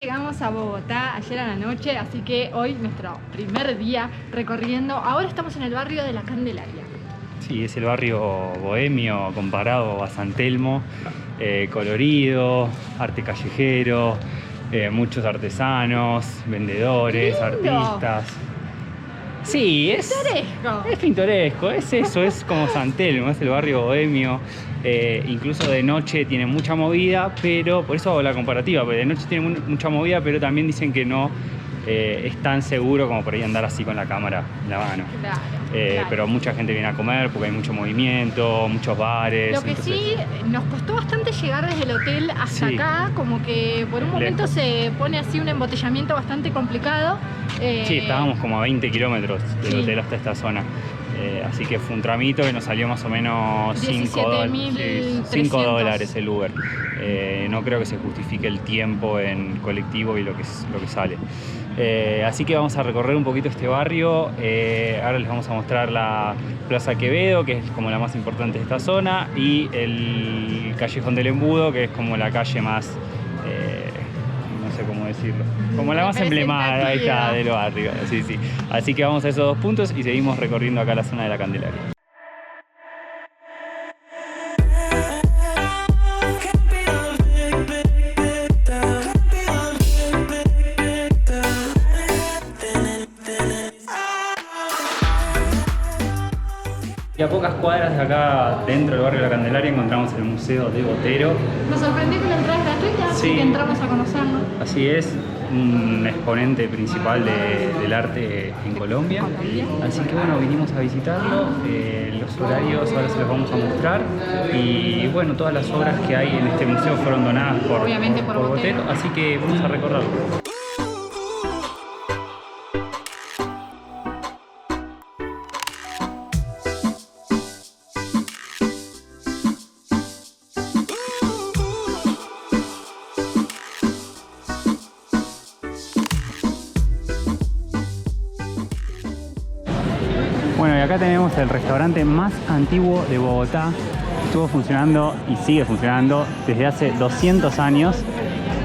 Llegamos a Bogotá ayer a la noche, así que hoy nuestro primer día recorriendo. Ahora estamos en el barrio de La Candelaria. Sí, es el barrio bohemio comparado a San Telmo, colorido, arte callejero, muchos artesanos, vendedores, ¡Lindo! artistas. Sí, Pintoresco. es pintoresco, es eso, es como San Telmo, es el barrio bohemio. Incluso de noche tiene mucha movida, pero por eso hago la comparativa, porque de noche tiene mucha movida, pero también dicen que no es tan seguro como por ahí andar así con la cámara en la mano. Claro, Pero mucha gente viene a comer porque hay mucho movimiento, muchos bares. Lo que entonces... sí, nos costó bastante llegar desde el hotel hasta Sí. acá, como que por un momento Lejos. se pone así un embotellamiento bastante complicado. Sí, estábamos como a 20 kilómetros del Sí. hotel hasta esta zona. Así que fue un tramito que nos salió más o menos 5 17.300 el Uber. No creo que se justifique el tiempo en colectivo y lo que sale. Así que vamos a recorrer un poquito este barrio. Ahora les vamos a mostrar la Plaza Quevedo, que es como la más importante de esta zona, y el Callejón del Embudo, que es como la calle más... no sé cómo decirlo, como la más emblemática ahí está, del barrio. Sí, sí. Así que vamos a esos dos puntos y seguimos recorriendo acá la zona de La Candelaria. Y a pocas cuadras de acá, dentro del barrio de La Candelaria, encontramos el Museo de Botero. Nos sorprendió que la entrada es gratuita, así Sí. que entramos a conocerlo. Así es, un exponente principal del arte en Colombia. Así que bueno, vinimos a visitarlo. Los horarios ahora se los vamos a mostrar. Y bueno, todas las obras que hay en este museo fueron donadas Obviamente por Botero. Así que vamos a recorrerlo. Bueno, y acá tenemos el restaurante más antiguo de Bogotá. Estuvo funcionando y sigue funcionando desde hace 200 años.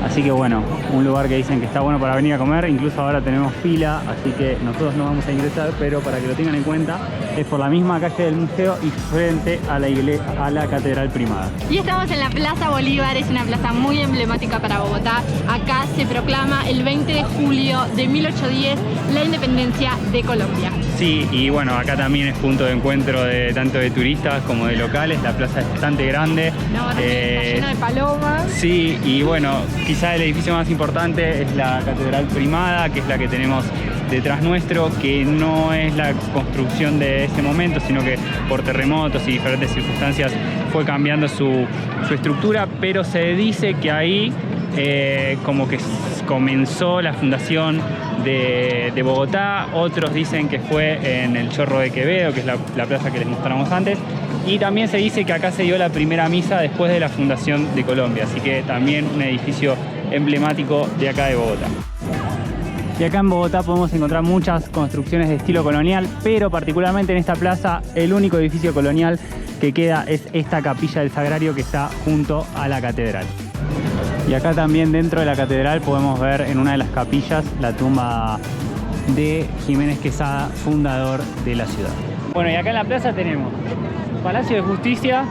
Así que bueno, un lugar que dicen que está bueno para venir a comer. Incluso ahora tenemos fila, así que nosotros no vamos a ingresar, pero para que lo tengan en cuenta, es por la misma calle del museo y frente a la iglesia, a la Catedral Primada. Y estamos en la Plaza Bolívar, es una plaza muy emblemática para Bogotá. Acá se proclama el 20 de julio de 1810 la independencia de Colombia. Sí, y bueno, acá también es punto de encuentro de tanto de turistas como de locales. La plaza es bastante grande. No, está llena de palomas. Sí, y bueno, quizá el edificio más importante es la Catedral Primada, que es la que tenemos detrás nuestro, que no es la construcción de ese momento, sino que por terremotos y diferentes circunstancias fue cambiando su estructura, pero se dice que ahí como que comenzó la fundación de Bogotá. Otros dicen que fue en el Chorro de Quevedo, que es la plaza que les mostramos antes. Y también se dice que acá se dio la primera misa después de la fundación de Colombia, así que también un edificio emblemático de acá de Bogotá. Y acá en Bogotá podemos encontrar muchas construcciones de estilo colonial, pero particularmente en esta plaza el único edificio colonial que queda es esta capilla del Sagrario que está junto a la catedral. Y acá también dentro de la catedral podemos ver en una de las capillas la tumba de Jiménez Quesada, fundador de la ciudad. Bueno, y acá en la plaza tenemos Palacio de Justicia,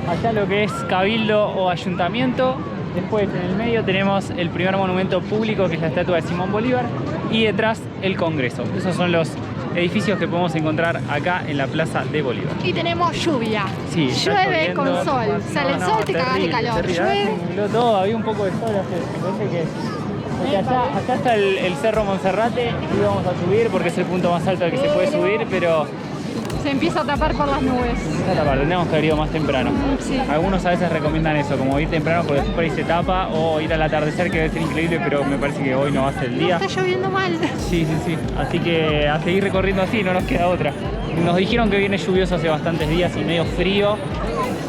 allá lo que es Cabildo o Ayuntamiento. Después en el medio tenemos el primer monumento público, que es la estatua de Simón Bolívar, y detrás el Congreso. Esos son los edificios que podemos encontrar acá en la Plaza de Bolívar. Y tenemos lluvia. Sí, está llueve lloviendo, con sol. Sale el sol, te cagas de calor. terrible. Llueve. Se nubló todo, había un poco de sol, me parece que... Porque allá está el Cerro Monserrate, y vamos a subir porque es el punto más alto al que se puede subir, pero... Se empieza a tapar por las nubes. Esta parte, tendríamos que haber ido más temprano. Sí. Algunos a veces recomiendan eso, como ir temprano porque después por ahí se tapa, o ir al atardecer, que debe ser increíble, pero me parece que hoy no va a ser el día. Está lloviendo mal. Sí, sí, sí. Así que a seguir recorriendo así, no nos queda otra. Nos dijeron que viene lluvioso hace bastantes días y medio frío,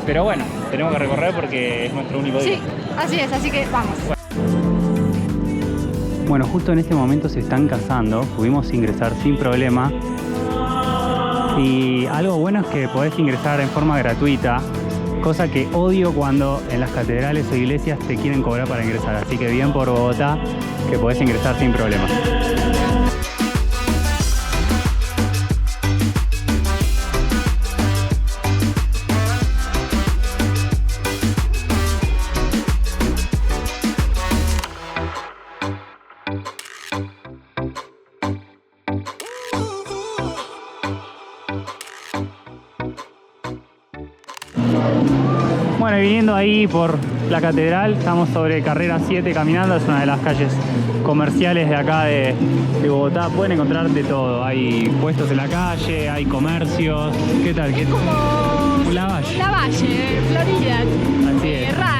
pero bueno, tenemos que recorrer porque es nuestro único día. Sí, así es, así que vamos. Bueno, justo en este momento se están casando, pudimos ingresar sin problema. Y algo bueno es que podés ingresar en forma gratuita cosa que odio cuando en las catedrales o iglesias te quieren cobrar para ingresar. Así que bien por Bogotá, que podés ingresar sin problemas. Bueno, y viniendo ahí por la catedral, estamos sobre Carrera 7 caminando, es una de las calles comerciales de acá de Bogotá. Pueden encontrar de todo, hay puestos en la calle, hay comercios. ¿Qué tal? Es como Lavalle. Lavalle, Florida. Así es. Raro.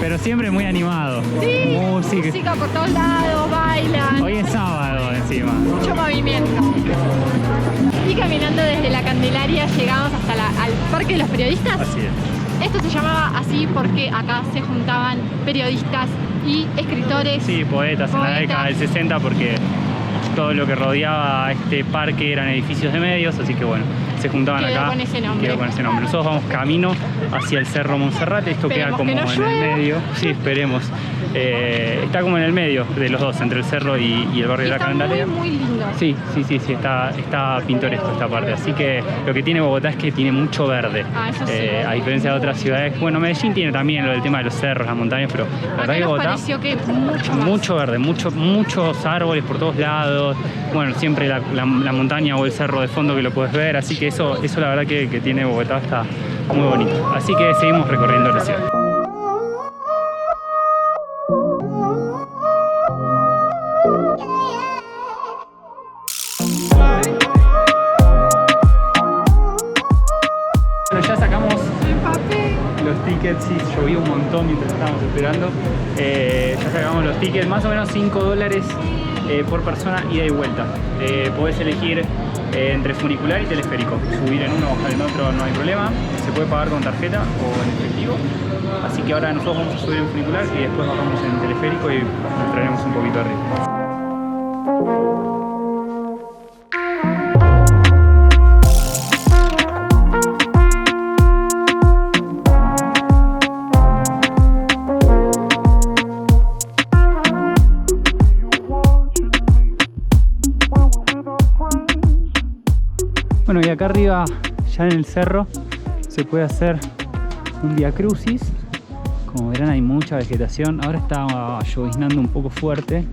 Pero siempre muy animado. Sí, música por todos lados, bailan. Hoy es sábado encima. Mucho movimiento. Y caminando desde la Candelaria llegamos hasta al Parque de los Periodistas. Así es. Esto se llamaba así porque acá se juntaban periodistas y escritores. Sí, poetas en la década del 60, porque todo lo que rodeaba este parque eran edificios de medios, así que bueno, se juntaban acá. Quedó con ese nombre. Nosotros vamos camino hacia el Cerro Monserrate, esto queda como en el medio. Sí, esperemos. Está como en el medio de los dos, entre el cerro y el barrio de la Candelaria. Muy lindo. Sí, está pintoresco esta parte. Así que lo que tiene Bogotá es que tiene mucho verde. Eso sí. A diferencia de otras ciudades. Bueno, Medellín tiene también lo del tema de los cerros, las montañas, pero la verdad que Bogotá, pareció que mucho más. Mucho verde, muchos árboles por todos lados. Bueno, siempre la montaña o el cerro de fondo que lo puedes ver. Así que eso la verdad que tiene Bogotá, está muy bonito. Así que seguimos recorriendo la ciudad. Sí, llovió un montón mientras estábamos esperando. Ya sacamos los tickets, más o menos $5 por persona, ida y vuelta. Podés elegir entre funicular y teleférico. Subir en uno, bajar en otro, no hay problema. Se puede pagar con tarjeta o en efectivo. Así que ahora nosotros vamos a subir en funicular y después bajamos en teleférico y nos traeremos un poquito arriba. Bueno, y acá arriba, ya en el cerro, se puede hacer un viacrucis. Como verán, hay mucha vegetación. Ahora está lloviznando un poco fuerte,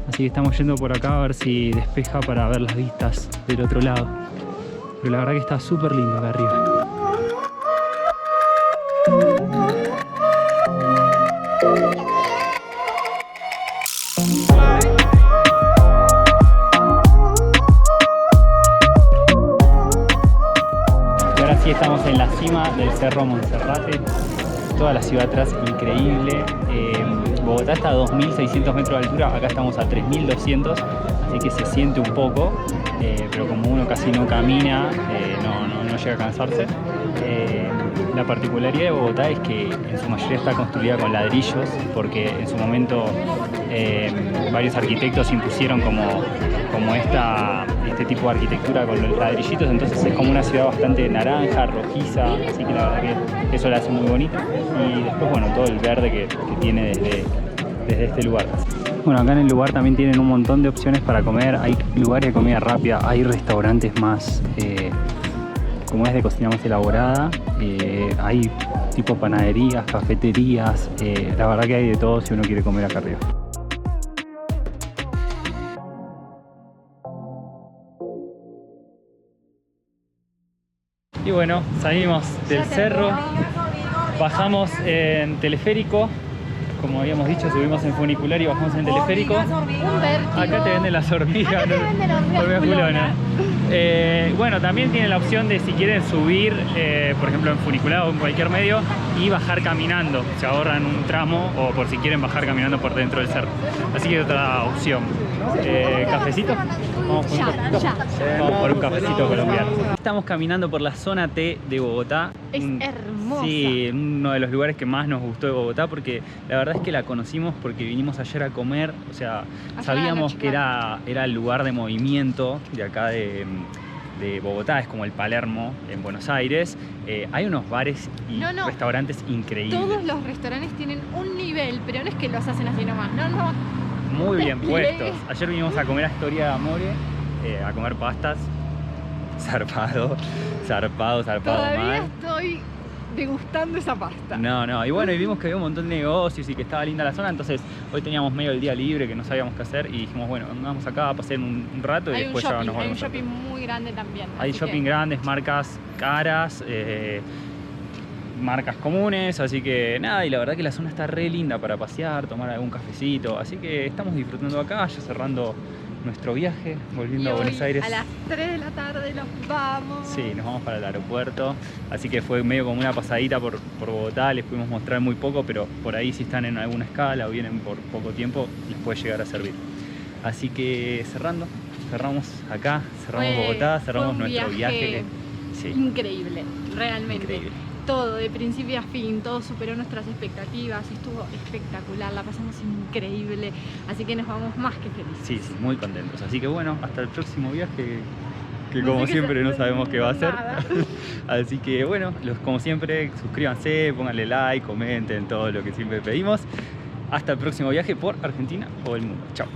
así que estamos yendo por acá a ver si despeja para ver las vistas del otro lado. Pero la verdad que está súper lindo acá arriba. Sí, estamos en la cima del Cerro Monserrate, toda la ciudad atrás increíble. Bogotá está a 2.600 metros de altura, acá estamos a 3.200, así que se siente un poco, pero como uno casi no camina, no llega a cansarse. La particularidad de Bogotá es que en su mayoría está construida con ladrillos, porque en su momento varios arquitectos impusieron como este tipo de arquitectura con los ladrillitos, entonces es como una ciudad bastante naranja, rojiza, así que la verdad que eso la hace muy bonita. Y después, bueno, todo el verde que tiene desde este lugar. Bueno, acá en el lugar también tienen un montón de opciones para comer, hay lugares de comida rápida, hay restaurantes más, como es de cocina más elaborada, hay tipo panaderías, cafeterías, la verdad que hay de todo si uno quiere comer acá arriba. Y bueno, salimos del cerro, bajamos en teleférico, como habíamos dicho, subimos en funicular y bajamos en teleférico. Acá te venden las hormigas, hormigas culonas. Bueno, también tienen la opción de si quieren subir, por ejemplo en funicular o en cualquier medio, y bajar caminando. Se ahorran un tramo, o por si quieren bajar caminando por dentro del cerro. Así que otra opción. ¿Cafecito? Vamos por un cafecito. Vamos por un cafecito colombiano. Estamos caminando por la zona T de Bogotá. Es hermosa. Sí, uno de los lugares que más nos gustó de Bogotá, porque la verdad es que la conocimos porque vinimos ayer a comer. O sea, sabíamos que era el lugar de movimiento de acá de de Bogotá, es como el Palermo en Buenos Aires. Hay unos bares y restaurantes increíbles. Todos los restaurantes tienen un nivel, pero no es que los hacen así nomás, no. Muy bien puestos. Ayer vinimos a comer a Storia de Amore, a comer pastas. Zarpado Todavía mal. estoy degustando esa pasta. No, y bueno, y vimos que había un montón de negocios y que estaba linda la zona, entonces hoy teníamos medio el día libre, que no sabíamos qué hacer, y dijimos, bueno, vamos acá a pasar un rato y después ya nos vamos. Hay un shopping muy grande también. Hay shopping grandes, marcas caras, marcas comunes, así que nada, y la verdad que la zona está re linda para pasear, tomar algún cafecito, así que estamos disfrutando acá, ya cerrando nuestro viaje, volviendo a Buenos Aires. A las 3 de la tarde nos vamos. Sí, nos vamos para el aeropuerto, así que fue medio como una pasadita por Bogotá, les pudimos mostrar muy poco, pero por ahí si están en alguna escala o vienen por poco tiempo, les puede llegar a servir. Así que cerramos acá, cerramos Bogotá, cerramos nuestro viaje. Sí. Increíble, realmente. Increíble. Todo, de principio a fin, todo superó nuestras expectativas, estuvo espectacular, la pasamos increíble, así que nos vamos más que felices. Sí, muy contentos. Así que bueno, hasta el próximo viaje, que como siempre no sabemos qué va a ser. Así que bueno, como siempre, suscríbanse, pónganle like, comenten todo lo que siempre pedimos. Hasta el próximo viaje por Argentina o el mundo. Chao.